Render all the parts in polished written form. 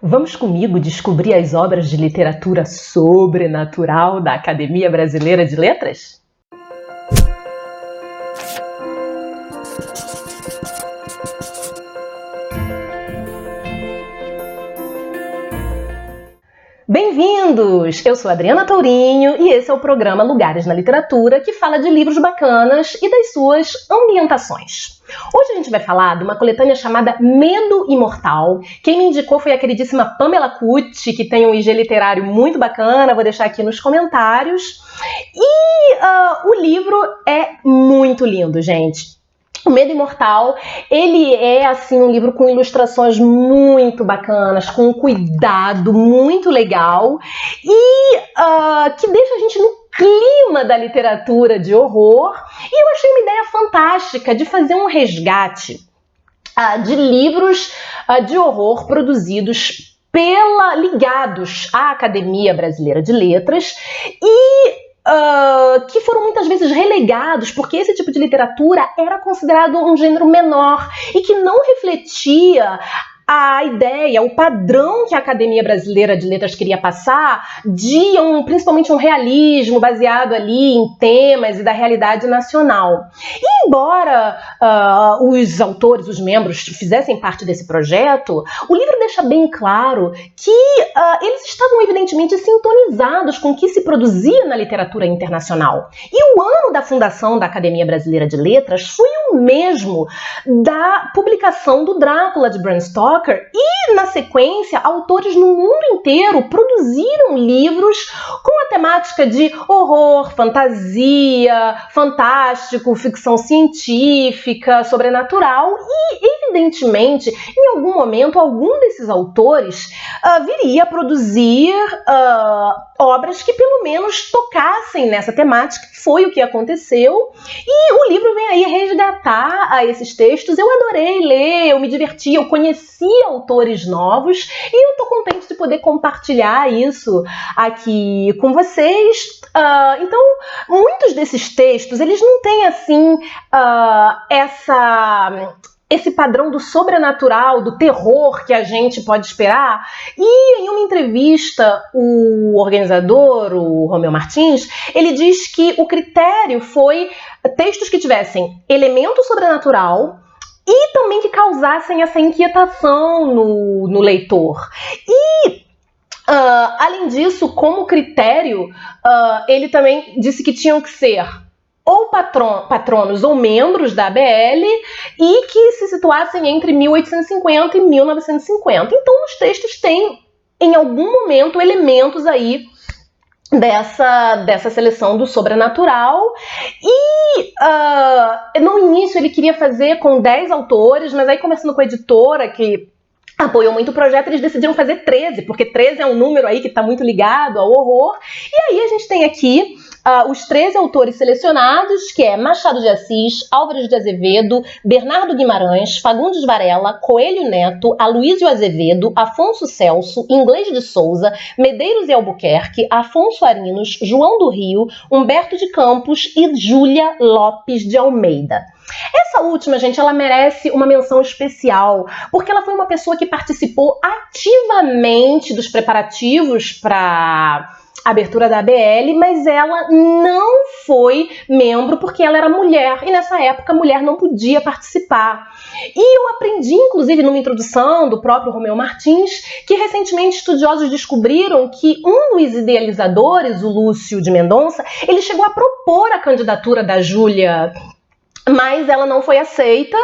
Vamos comigo descobrir as obras de literatura sobrenatural da Academia Brasileira de Letras? Bem-vindos! Eu sou Adriana Tourinho e esse é o programa Lugares na Literatura, que fala de livros bacanas e das suas ambientações. Hoje a gente vai falar de uma coletânea chamada Medo Imortal. Quem me indicou foi a queridíssima Pamela Cucci, que tem um IG literário muito bacana, vou deixar aqui nos comentários. E o livro é muito lindo, gente. O Medo Imortal, ele é assim um livro com ilustrações muito bacanas, com um cuidado muito legal e que deixa a gente no clima da literatura de horror. E eu achei uma ideia fantástica de fazer um resgate de livros de horror produzidos ligados à Academia Brasileira de Letras e que foram muitas vezes relegados porque esse tipo de literatura era considerado um gênero menor e que não refletia a ideia, o padrão que a Academia Brasileira de Letras queria passar de principalmente um realismo baseado ali em temas e da realidade nacional. E embora os autores, os membros fizessem parte desse projeto, o livro deixa bem claro que eles estavam evidentemente sintonizados com o que se produzia na literatura internacional. E o ano da fundação da Academia Brasileira de Letras foi o mesmo da publicação do Drácula de Bram Stoker. E, na sequência, autores no mundo inteiro produziram livros com a temática de horror, fantasia, fantástico, ficção científica, sobrenatural e, evidentemente, em algum momento, algum desses autores viria a produzir obras que pelo menos tocassem nessa temática, que foi o que aconteceu. E o livro vem aí resgatar esses textos. Eu adorei ler, eu me diverti, eu conheci autores novos e eu tô contente de poder compartilhar isso aqui com vocês. Então, muitos desses textos, eles não têm assim esse padrão do sobrenatural, do terror que a gente pode esperar. E em uma entrevista, o organizador, o Romeu Martins, ele diz que o critério foi textos que tivessem elemento sobrenatural e também que causassem essa inquietação no leitor. E, além disso, como critério, ele também disse que tinham que ser ou patronos ou membros da ABL e que se situassem entre 1850 e 1950. Então, os textos têm, em algum momento, elementos aí dessa seleção do sobrenatural. E no início ele queria fazer com 10 autores, mas aí conversando com a editora que apoiou muito o projeto, eles decidiram fazer 13, porque 13 é um número aí que está muito ligado ao horror. E aí a gente tem aqui os 13 autores selecionados, que é Machado de Assis, Álvares de Azevedo, Bernardo Guimarães, Fagundes Varela, Coelho Neto, Aloísio Azevedo, Afonso Celso, Inglês de Souza, Medeiros e Albuquerque, Afonso Arinos, João do Rio, Humberto de Campos e Júlia Lopes de Almeida. Essa última, gente, ela merece uma menção especial, porque ela foi uma pessoa que participou ativamente dos preparativos para a abertura da ABL, mas ela não foi membro porque ela era mulher, e nessa época a mulher não podia participar. E eu aprendi, inclusive, numa introdução do próprio Romeu Martins, que recentemente estudiosos descobriram que um dos idealizadores, o Lúcio de Mendonça, ele chegou a propor a candidatura da Júlia, mas ela não foi aceita.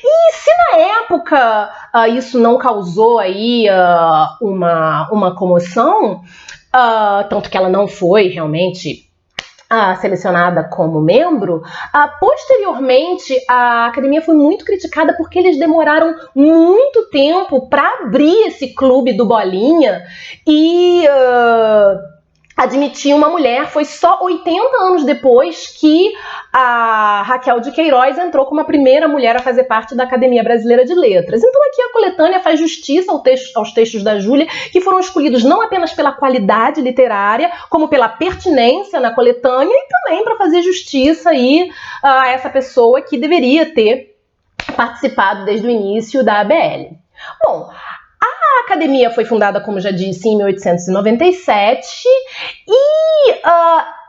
E se na época isso não causou aí uma comoção, tanto que ela não foi realmente selecionada como membro, posteriormente a academia foi muito criticada porque eles demoraram muito tempo para abrir esse clube do Bolinha e admitir uma mulher. Foi só 80 anos depois que a Raquel de Queiroz entrou como a primeira mulher a fazer parte da Academia Brasileira de Letras. Então aqui a coletânea faz justiça aos textos da Júlia, que foram escolhidos não apenas pela qualidade literária, como pela pertinência na coletânea e também para fazer justiça aí a essa pessoa que deveria ter participado desde o início da ABL. Bom, a academia foi fundada, como já disse, em 1897 e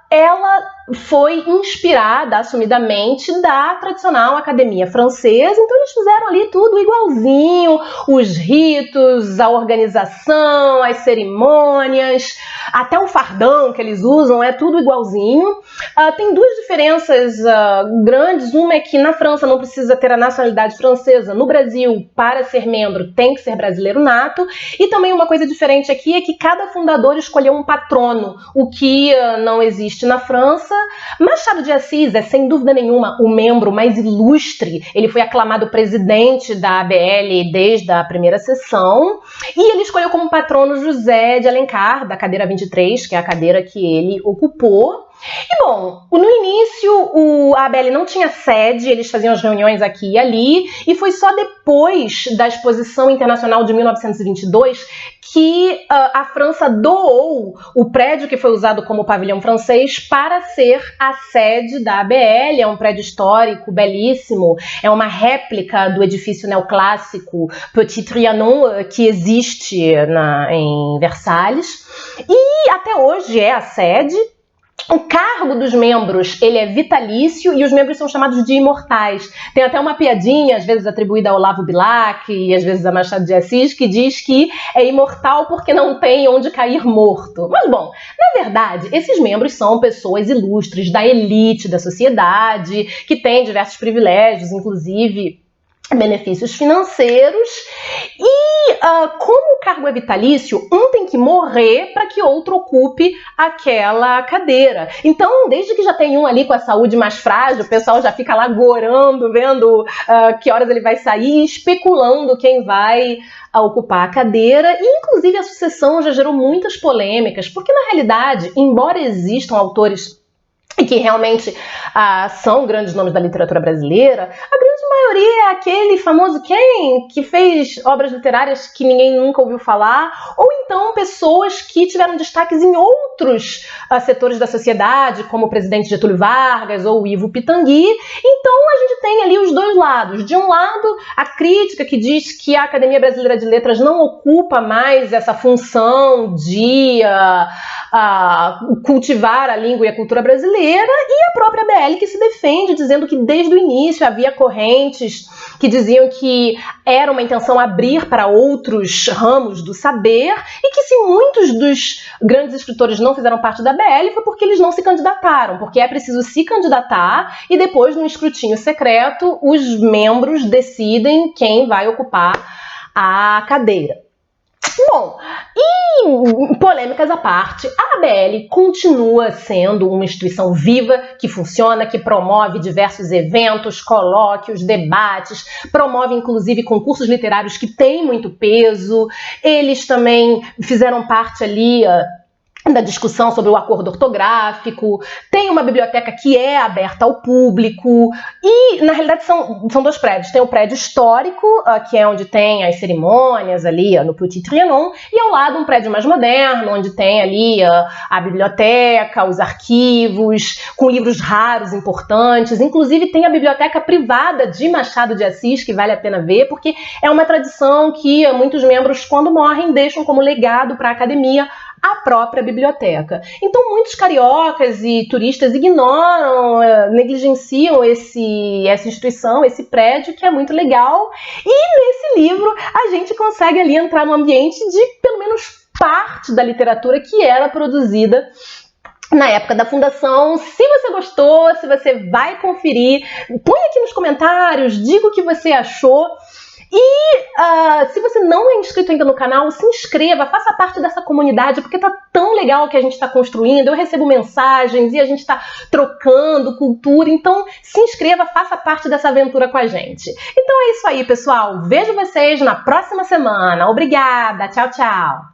ela foi inspirada, assumidamente, da tradicional academia francesa, então eles fizeram ali tudo igualzinho, os ritos, a organização, as cerimônias, até o fardão que eles usam, é tudo igualzinho. Tem duas diferenças grandes, uma é que na França não precisa ter a nacionalidade francesa, no Brasil, para ser membro, tem que ser brasileiro nato, e também uma coisa diferente aqui é que cada fundador escolheu um patrono, o que não existe na França. Machado de Assis é, sem dúvida nenhuma, o membro mais ilustre. Ele foi aclamado presidente da ABL desde a primeira sessão e ele escolheu como patrono José de Alencar, da cadeira 23, que é a cadeira que ele ocupou. E bom, no início a ABL não tinha sede, eles faziam as reuniões aqui e ali, e foi só depois da Exposição Internacional de 1922 que a França doou o prédio que foi usado como pavilhão francês para ser a sede da ABL. É um prédio histórico, belíssimo, é uma réplica do edifício neoclássico Petit Trianon, que existe em Versalhes, e até hoje é a sede. O cargo dos membros, ele é vitalício e os membros são chamados de imortais. Tem até uma piadinha, às vezes atribuída a Olavo Bilac e às vezes a Machado de Assis, que diz que é imortal porque não tem onde cair morto. Mas bom, na verdade, esses membros são pessoas ilustres da elite da sociedade, que têm diversos privilégios, inclusive benefícios financeiros, e como o cargo é vitalício, um tem que morrer para que outro ocupe aquela cadeira. Então, desde que já tem um ali com a saúde mais frágil, o pessoal já fica lá gorando, vendo que horas ele vai sair, especulando quem vai ocupar a cadeira, e inclusive a sucessão já gerou muitas polêmicas, porque na realidade, embora existam autores que realmente são grandes nomes da literatura brasileira, a grande maioria é aquele famoso quem que fez obras literárias que ninguém nunca ouviu falar, ou então pessoas que tiveram destaques em outros setores da sociedade, como o presidente Getúlio Vargas ou o Ivo Pitangui. Então a gente tem ali os dois lados. De um lado, a crítica que diz que a Academia Brasileira de Letras não ocupa mais essa função de cultivar a língua e a cultura brasileira, e a própria BL que se defende, dizendo que desde o início havia correntes que diziam que era uma intenção abrir para outros ramos do saber, e que se muitos dos grandes escritores não fizeram parte da BL foi porque eles não se candidataram, porque é preciso se candidatar e depois, no escrutínio secreto, os membros decidem quem vai ocupar a cadeira. Bom, e polêmicas à parte, a ABL continua sendo uma instituição viva, que funciona, que promove diversos eventos, colóquios, debates, promove inclusive concursos literários que têm muito peso. Eles também fizeram parte ali da discussão sobre o acordo ortográfico, tem uma biblioteca que é aberta ao público, e na realidade são dois prédios. Tem o prédio histórico, que é onde tem as cerimônias ali no Petit Trianon, e ao lado um prédio mais moderno, onde tem ali a biblioteca, os arquivos, com livros raros, importantes. Inclusive tem a biblioteca privada de Machado de Assis, que vale a pena ver, porque é uma tradição que muitos membros, quando morrem, deixam como legado para a academia a própria biblioteca. Então muitos cariocas e turistas ignoram, negligenciam essa instituição, esse prédio, que é muito legal, e nesse livro a gente consegue ali entrar no ambiente de pelo menos parte da literatura que era produzida na época da fundação. Se você gostou, se você vai conferir, põe aqui nos comentários, diga o que você achou. E se você não é inscrito ainda no canal, se inscreva, faça parte dessa comunidade, porque tá tão legal o que a gente está construindo. Eu recebo mensagens e a gente está trocando cultura, então se inscreva, faça parte dessa aventura com a gente. Então é isso aí, pessoal. Vejo vocês na próxima semana. Obrigada, tchau, tchau!